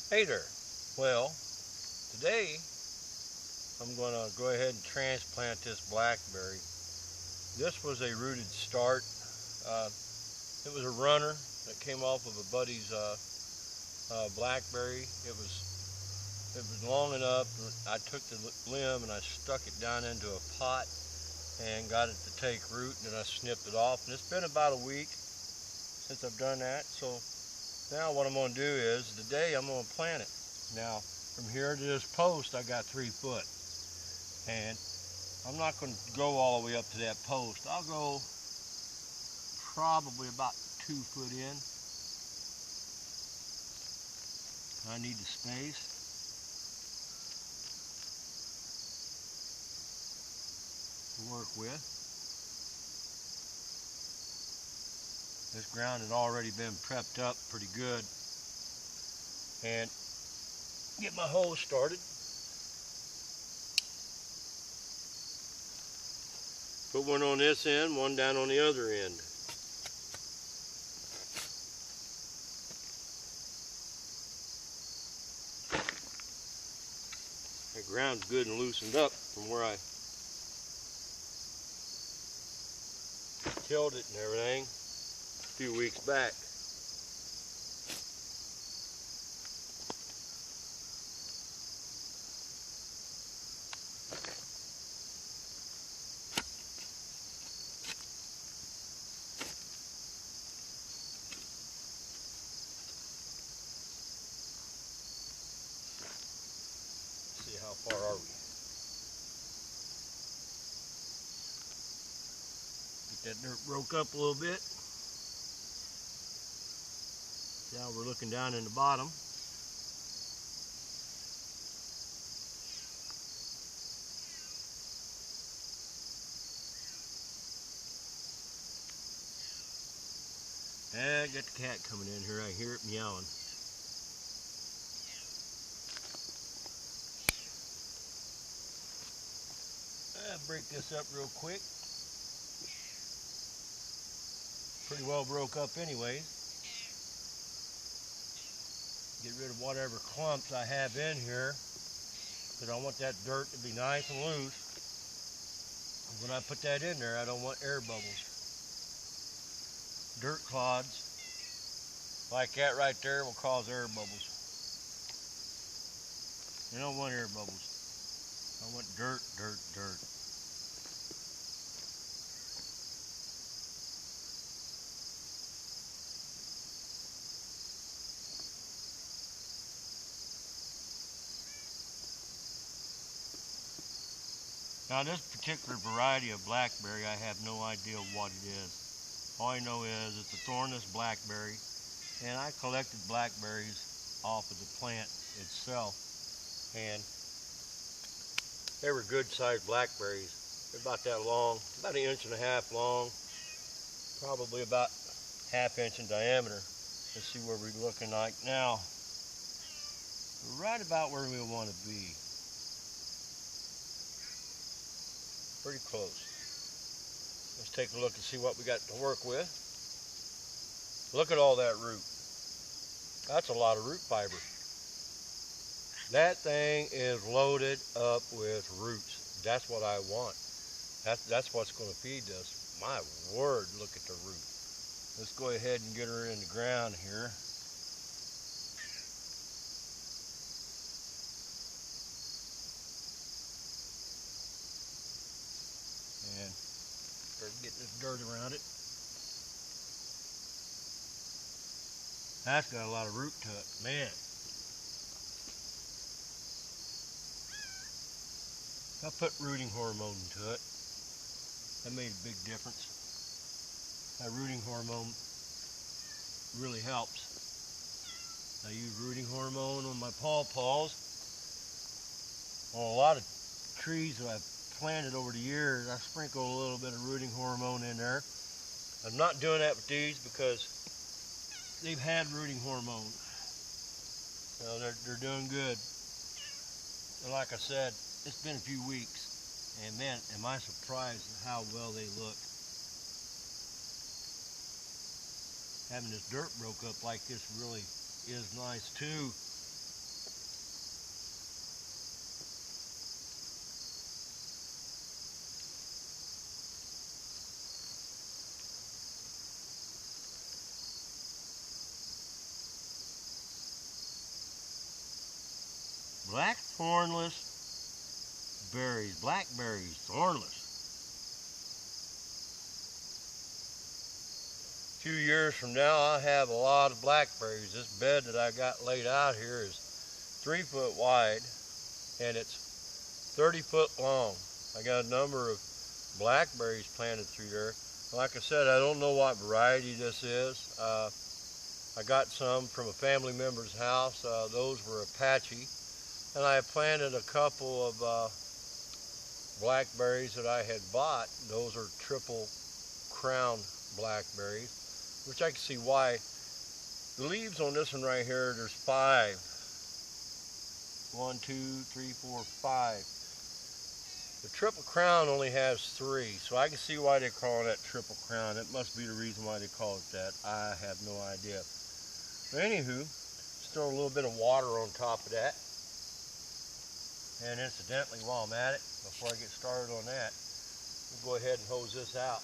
Hey there. Well, today I'm going to go ahead and transplant this blackberry. This was a rooted start. Uh, it was a runner that came off of a buddy's blackberry. It was long enough. I took the limb and I stuck it down into a pot and got it to take root, and then I snipped it off. And it's been about a week since I've done that. So now what I'm going to do is today I'm going to plant it. Now from here to this post I got 3 foot, and I'm not going to go all the way up to that post. I'll go probably about 2 foot in. I need the space. To work with. This ground had already been prepped up pretty good, and get my hose started. Put one on this end, one down on the other end. The ground's good and loosened up from where I tilled it and everything a few weeks back. See how far are we? Get that dirt broke up a little bit. See how we're looking down in the bottom. I got the cat coming in here. I hear it meowing. I'll break this up real quick. Pretty well broke up anyway. Get rid of whatever clumps I have in here, because I want that dirt to be nice and loose. When I put that in there, I don't want air bubbles. Dirt clods like that right there will cause air bubbles. You don't want air bubbles. I want dirt, dirt, dirt. Now this particular variety of blackberry, I have no idea what it is. All I know is it's a thornless blackberry, and I collected blackberries off of the plant itself, and they were good sized blackberries. They're about that long, about 1.5 inches long, probably about 1/2 inch in diameter. Let's see where we're looking like now. We're right about where we want to be. Pretty close. Let's take a look and see what we got to work with. Look at all that root. That's a lot of root fiber. That thing is loaded up with roots. That's what I want. That's what's going to feed this. My word, look at the root. Let's go ahead and get her in the ground here. And start getting this dirt around it. That's got a lot of root to it, man. I put rooting hormone into it. That made a big difference. That rooting hormone really helps. I use rooting hormone on my pawpaws. On a lot of trees that I've planted over the years, I sprinkle a little bit of rooting hormone in there. I'm not doing that with these because they've had rooting hormone. So they're doing good. And like I said, it's been a few weeks, and man, am I surprised at how well they look. Having this dirt broke up like this really is nice too. Black thornless berries, blackberries, thornless. A few years from now, I'll have a lot of blackberries. This bed that I got laid out here is 3 foot wide and it's 30 foot long. I got a number of blackberries planted through there. Like I said, I don't know what variety this is. I got some from a family member's house. Those were Apache. And I planted a couple of blackberries that I had bought. Those are triple crown blackberries, which I can see why. The leaves on this one right here, there's 5. 1, 2, 3, 4, 5. The triple crown only has 3, so I can see why they call it triple crown. It must be the reason why they call it that. I have no idea. But anywho, just throw a little bit of water on top of that. And incidentally, while I'm at it, before I get started on that, we'll go ahead and hose this out.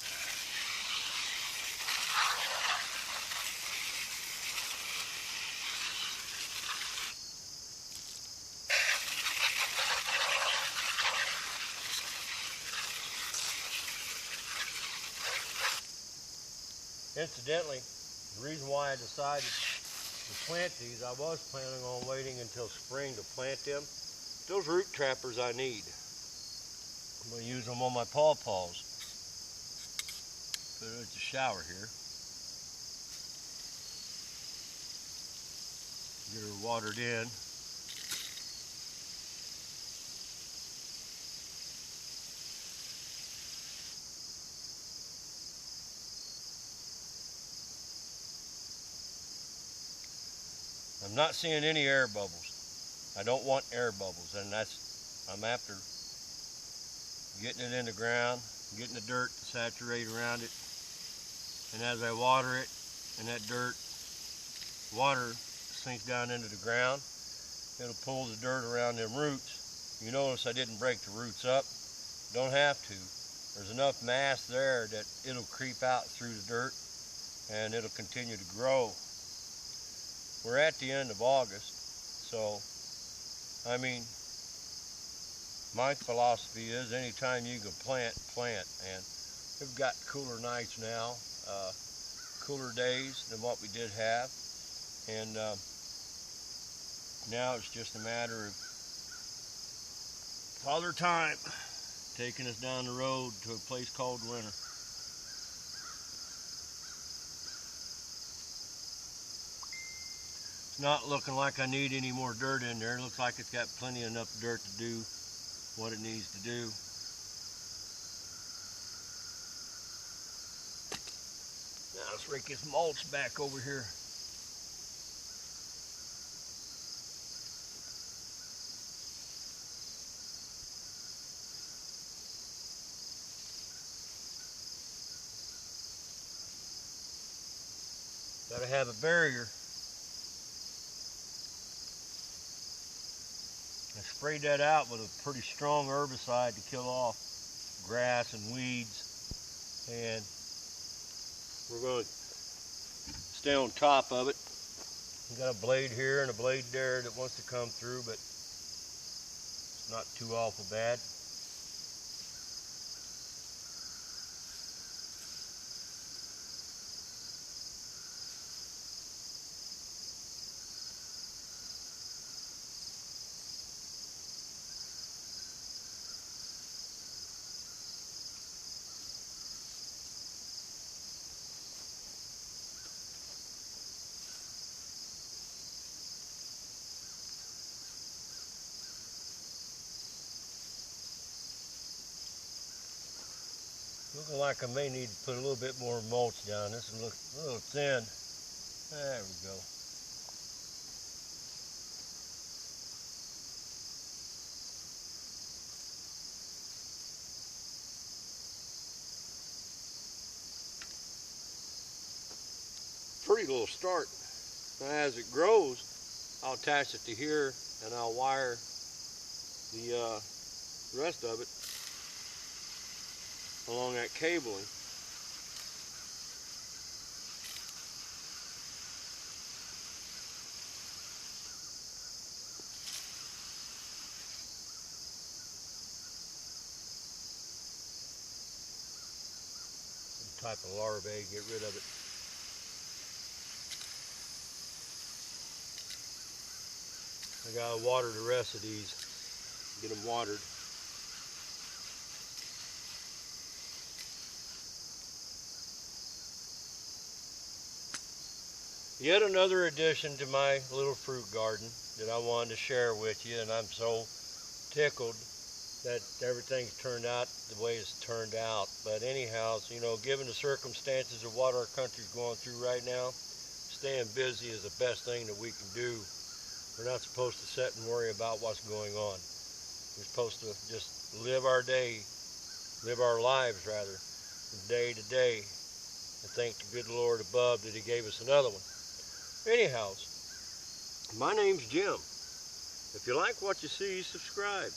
Incidentally, the reason why I decided to plant these, I was planning on waiting until spring to plant them. Those root trappers I need. I'm going to use them on my pawpaws. Put it at the shower here. Get her watered in. I'm not seeing any air bubbles. I don't want air bubbles, and I'm after getting it in the ground, getting the dirt to saturate around it. And as I water it, and that water sinks down into the ground, it'll pull the dirt around them roots. You notice I didn't break the roots up. Don't have to. There's enough mass there that it'll creep out through the dirt, and it'll continue to grow. We're at the end of August, so, I mean, my philosophy is anytime you can plant, plant. And we've got cooler nights now, cooler days than what we did have. And now it's just a matter of Father Time taking us down the road to a place called winter. It's not looking like I need any more dirt in there. It looks like it's got plenty enough dirt to do what it needs to do. Now let's rake this mulch back over here. Gotta have a barrier. I sprayed that out with a pretty strong herbicide to kill off grass and weeds, and we're going to stay on top of it. We got a blade here and a blade there that wants to come through, but it's not too awful bad. Looking like I may need to put a little bit more mulch down. This one looks a little thin. There we go. Pretty little start. Now as it grows, I'll attach it to here and I'll wire the rest of it along that cabling. type of larvae, get rid of it. I gotta water the rest of these, get them watered. Yet another addition to my little fruit garden that I wanted to share with you, and I'm so tickled that everything's turned out the way it's turned out. But anyhow, you know, given the circumstances of what our country's going through right now, staying busy is the best thing that we can do. We're not supposed to sit and worry about what's going on. We're supposed to just live our day, live our lives rather, from day to day, and thank the good Lord above that He gave us another one. Anyhow, my name's Jim. If you like what you see, subscribe.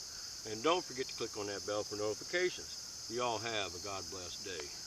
And don't forget to click on that bell for notifications. You all have a God bless day.